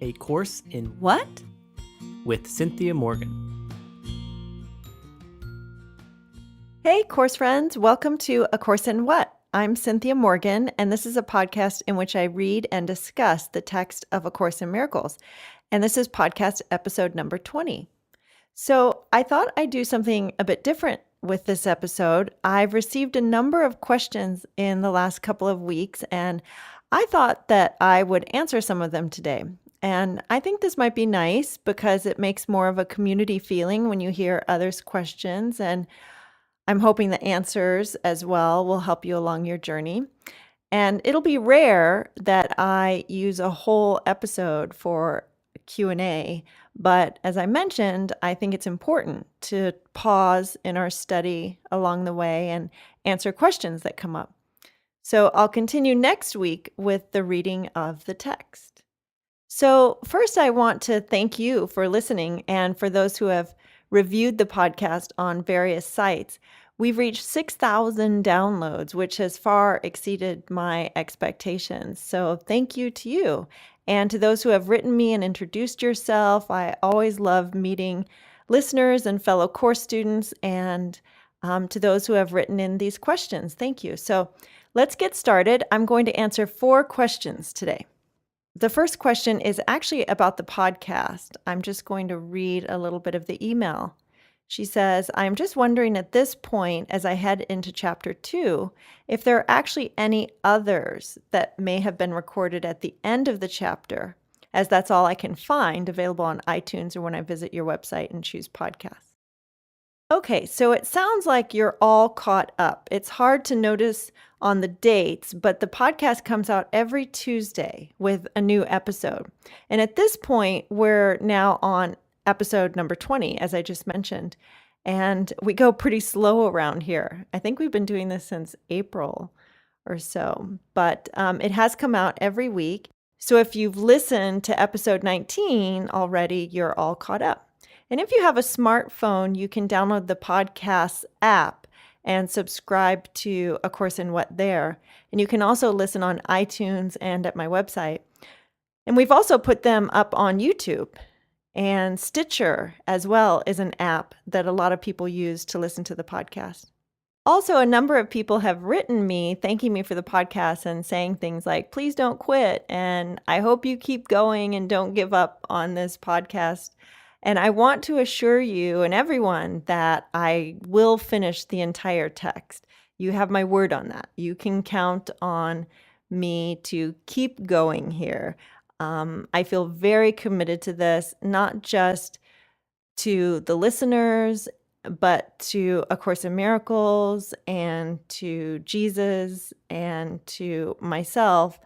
A Course in What? with Cynthia Morgan. Hey, course friends. Welcome to A Course in What? I'm Cynthia Morgan, and this is a podcast in which I read and discuss the text of A Course in Miracles. And this is podcast episode number 20. So I thought I'd do something a bit different with this episode. I've received a number of questions in the last couple of weeks, and I thought that I would answer some of them today. And I think this might be nice because it makes more of a community feeling when you hear others' questions. And I'm hoping the answers as well will help you along your journey. And it'll be rare that I use a whole episode for Q&A, but as I mentioned, I think it's important to pause in our study along the way and answer questions that come up. So I'll continue next week with the reading of the text. So first, I want to thank you for listening and for those who have reviewed the podcast on various sites. We've reached 6,000 downloads, which has far exceeded my expectations. So thank you to you. And to those who have written me and introduced yourself, I always love meeting listeners and fellow course students. And to those who have written in these questions, thank you. So let's get started. I'm going to answer 4 questions today. The first question is actually about the podcast. I'm just going to read a little bit of the email. She says, I'm just wondering at this point, as I head into chapter 2, if there are actually any others that may have been recorded at the end of the chapter, as that's all I can find available on iTunes or when I visit your website and choose podcasts. Okay, so it sounds like you're all caught up. It's hard to notice on the dates, but the podcast comes out every Tuesday with a new episode. And at this point, we're now on episode number 20, as I just mentioned. And we go pretty slow around here. I think we've been doing this since April or so, but it has come out every week. So if you've listened to episode 19 already, you're all caught up. And if you have a smartphone, you can download the podcast app and subscribe to A Course in What there. And you can also listen on iTunes and at my website. And we've also put them up on YouTube. And Stitcher as well is an app that a lot of people use to listen to the podcast. Also, a number of people have written me thanking me for the podcast and saying things like, please don't quit. And I hope you keep going and don't give up on this podcast. And I want to assure you and everyone that I will finish the entire text. You have my word on that. You can count on me to keep going here. I feel very committed to this, not just to the listeners, but to A Course in Miracles and to Jesus and to myself.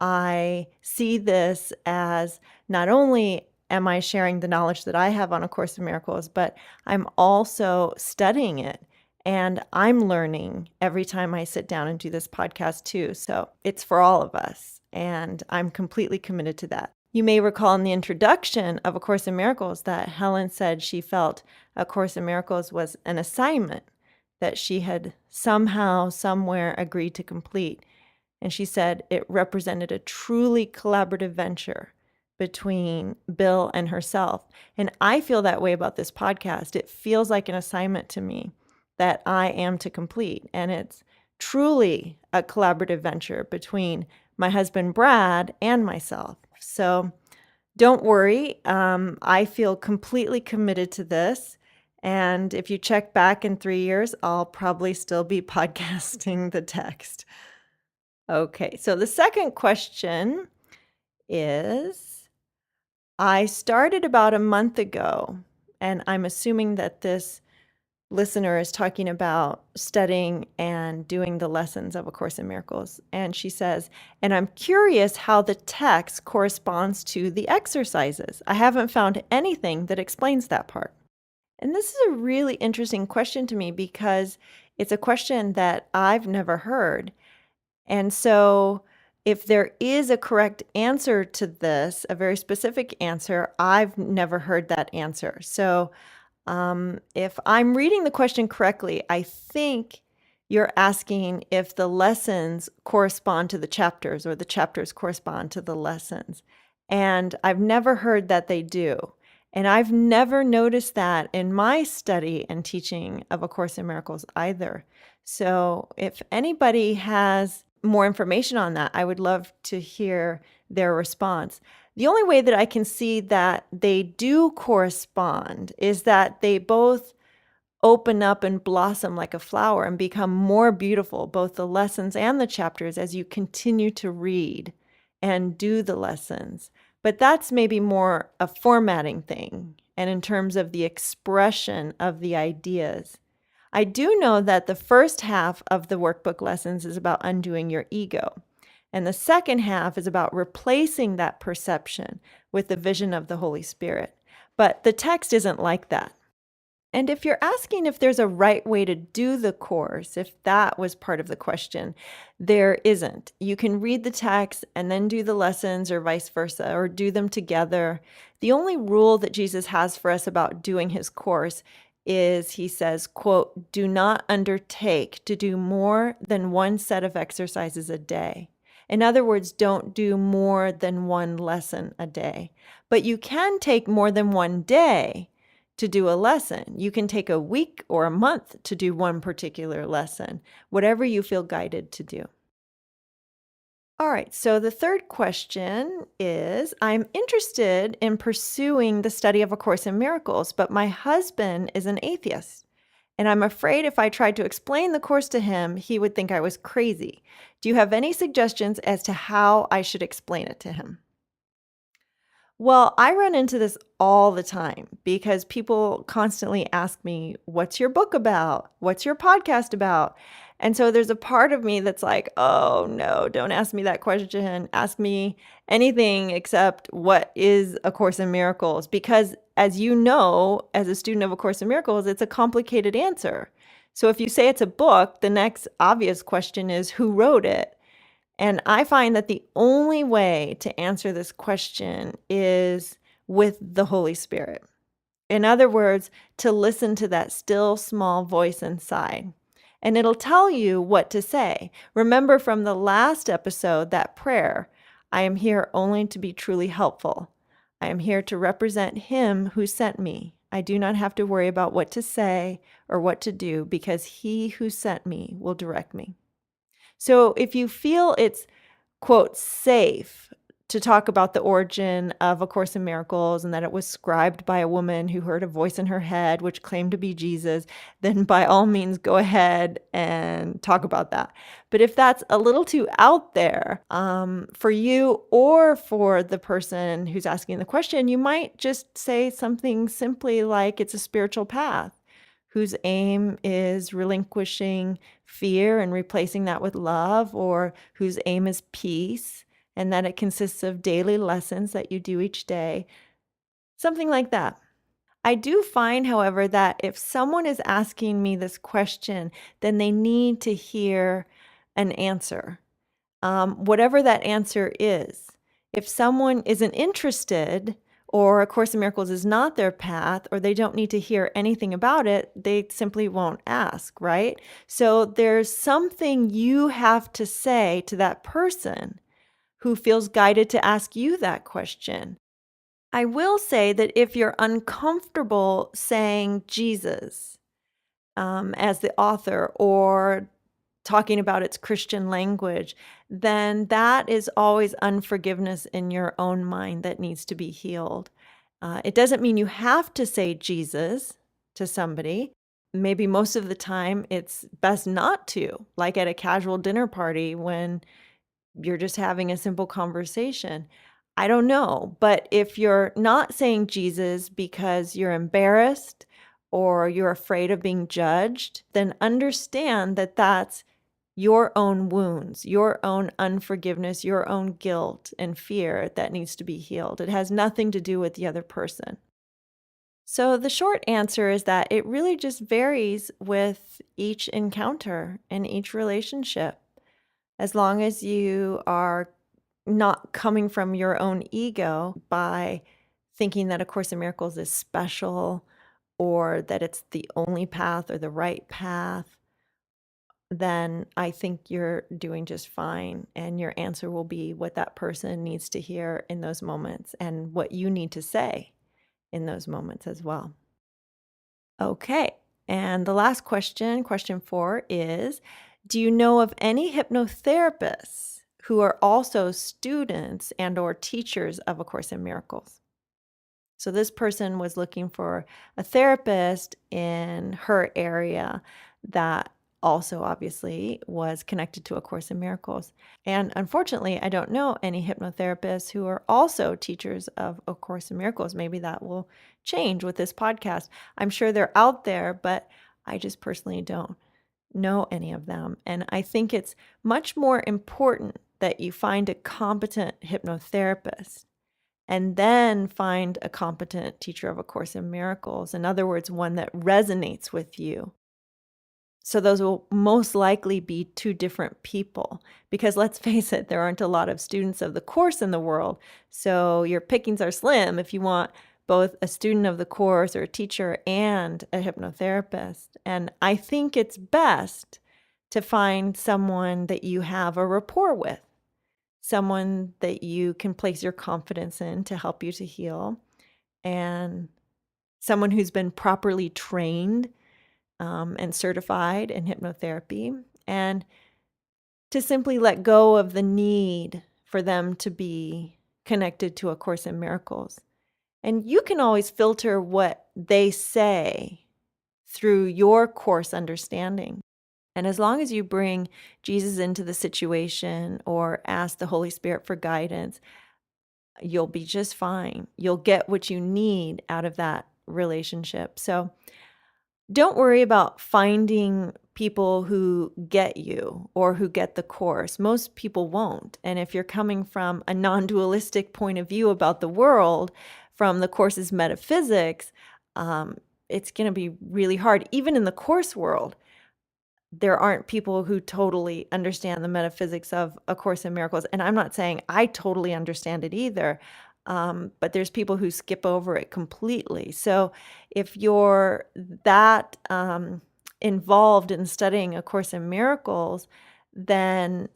I see this as not only am I sharing the knowledge that I have on A Course in Miracles, but I'm also studying it. And I'm learning every time I sit down and do this podcast too. So it's for all of us. And I'm completely committed to that. You may recall in the introduction of A Course in Miracles that Helen said she felt A Course in Miracles was an assignment that she had somehow, somewhere agreed to complete. And she said it represented a truly collaborative venture between Bill and herself. And I feel that way about this podcast. It feels like an assignment to me that I am to complete. And it's truly a collaborative venture between my husband, Brad, and myself. So don't worry. I feel completely committed to this. And if you check back in 3 years, I'll probably still be podcasting the text. Okay, so the second question is, I started about a month ago, and I'm assuming that this listener is talking about studying and doing the lessons of A Course in Miracles. And she says, and I'm curious how the text corresponds to the exercises. I haven't found anything that explains that part. And this is a really interesting question to me because it's a question that I've never heard. And so if there is a correct answer to this, a very specific answer, I've never heard that answer. So if I'm reading the question correctly, I think you're asking if the lessons correspond to the chapters or the chapters correspond to the lessons. And I've never heard that they do. And I've never noticed that in my study and teaching of A Course in Miracles either. So if anybody has more information on that, I would love to hear their response. The only way that I can see that they do correspond is that they both open up and blossom like a flower and become more beautiful, both the lessons and the chapters, as you continue to read and do the lessons. But that's maybe more a formatting thing, and in terms of the expression of the ideas. I do know that the first half of the workbook lessons is about undoing your ego. And the second half is about replacing that perception with the vision of the Holy Spirit. But the text isn't like that. And if you're asking if there's a right way to do the course, if that was part of the question, there isn't. You can read the text and then do the lessons or vice versa, or do them together. The only rule that Jesus has for us about doing his course is he says, quote, "Do not undertake to do more than one set of exercises a day." In other words, don't do more than one lesson a day. But you can take more than one day to do a lesson. You can take a week or a month to do one particular lesson, whatever you feel guided to do. All right, so the third question is, I'm interested in pursuing the study of A Course in Miracles, but my husband is an atheist, and I'm afraid if I tried to explain the course to him, he would think I was crazy. Do you have any suggestions as to how I should explain it to him? Well, I run into this all the time because people constantly ask me, "What's your book about? What's your podcast about?" And so there's a part of me that's like, "Oh no, don't ask me that question. Ask me anything except what is A Course in Miracles?" Because as you know, as a student of A Course in Miracles, it's a complicated answer. So if you say it's a book, the next obvious question is who wrote it? And I find that the only way to answer this question is with the Holy Spirit. In other words, to listen to that still small voice inside. And it'll tell you what to say. Remember from the last episode, that prayer, "I am here only to be truly helpful. I am here to represent him who sent me. I do not have to worry about what to say or what to do because he who sent me will direct me." So if you feel it's, quote, safe to talk about the origin of A Course in Miracles and that it was scribed by a woman who heard a voice in her head which claimed to be Jesus, then by all means go ahead and talk about that. But if that's a little too out there for you or for the person who's asking the question, you might just say something simply like it's a spiritual path whose aim is relinquishing fear and replacing that with love, or whose aim is peace, and that it consists of daily lessons that you do each day, something like that. I do find, however, that if someone is asking me this question, then they need to hear an answer, whatever that answer is. If someone isn't interested, or A Course in Miracles is not their path, or they don't need to hear anything about it, they simply won't ask, right? So there's something you have to say to that person who feels guided to ask you that question. I will say that if you're uncomfortable saying Jesus as the author, or talking about its Christian language, then that is always unforgiveness in your own mind that needs to be healed. It doesn't mean you have to say Jesus to somebody. Maybe most of the time it's best not to, like at a casual dinner party when you're just having a simple conversation. I don't know. But if you're not saying Jesus because you're embarrassed or you're afraid of being judged, then understand that that's your own wounds, your own unforgiveness, your own guilt and fear that needs to be healed. It has nothing to do with the other person. So the short answer is that it really just varies with each encounter and each relationship. As long as you are not coming from your own ego by thinking that A Course in Miracles is special or that it's the only path or the right path, then I think you're doing just fine. And your answer will be what that person needs to hear in those moments and what you need to say in those moments as well. Okay. And the last question, question 4, is do you know of any hypnotherapists who are also students and or teachers of A Course in Miracles? So this person was looking for a therapist in her area that also obviously was connected to A Course in Miracles. And unfortunately, I don't know any hypnotherapists who are also teachers of A Course in Miracles. Maybe that will change with this podcast. I'm sure they're out there, but I just personally don't know any of them. And I think it's much more important that you find a competent hypnotherapist and then find a competent teacher of A Course in Miracles. In other words, one that resonates with you. So those will most likely be two different people because let's face it, there aren't a lot of students of the course in the world. So your pickings are slim if you want both a student of the course or a teacher and a hypnotherapist. And I think it's best to find someone that you have a rapport with, someone that you can place your confidence in to help you to heal, and someone who's been properly trained and certified in hypnotherapy, and to simply let go of the need for them to be connected to A Course in Miracles. And you can always filter what they say through your course understanding. And as long as you bring Jesus into the situation or ask the Holy Spirit for guidance, you'll be just fine. You'll get what you need out of that relationship. So don't worry about finding people who get you or who get the course. Most people won't. And if you're coming from a non-dualistic point of view about the world, from the course's metaphysics, it's going to be really hard. Even in the course world, there aren't people who totally understand the metaphysics of A Course in Miracles. And I'm not saying I totally understand it either, but there's people who skip over it completely. So if you're that involved in studying A Course in Miracles, then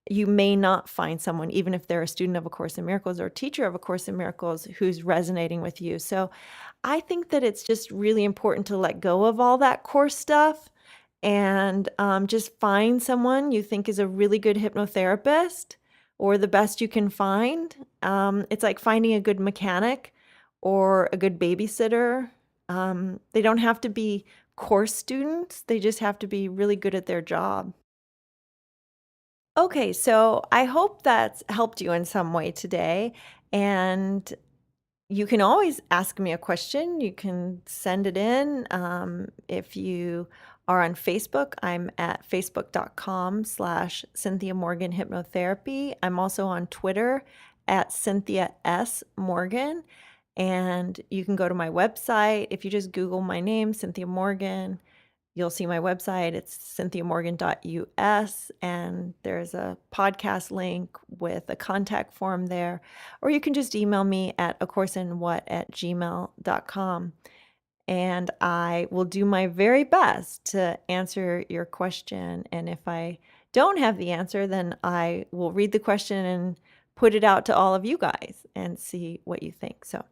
you may not find someone, even if they're a student of A Course in Miracles or teacher of A Course in Miracles, who's resonating with you. So I think that it's just really important to let go of all that course stuff and just find someone you think is a really good hypnotherapist or the best you can find. It's like finding a good mechanic or a good babysitter. They don't have to be course students. They just have to be really good at their job. Okay, so I hope that's helped you in some way today. And you can always ask me a question. You can send it in. If you are on Facebook, I'm at facebook.com/Cynthia Morgan Hypnotherapy. I'm also on Twitter at Cynthia S. Morgan. And you can go to my website. If you just Google my name, Cynthia Morgan, you'll see my website. It's cynthiamorgan.us, and there's a podcast link with a contact form there. Or you can just email me at acourseinwhat@gmail.com. And I will do my very best to answer your question. And if I don't have the answer, then I will read the question and put it out to all of you guys and see what you think. So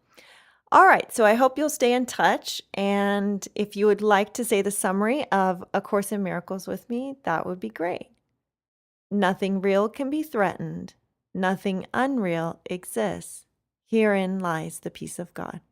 all right, so I hope you'll stay in touch. And if you would like to say the summary of A Course in Miracles with me, that would be great. Nothing real can be threatened. Nothing unreal exists. Herein lies the peace of God.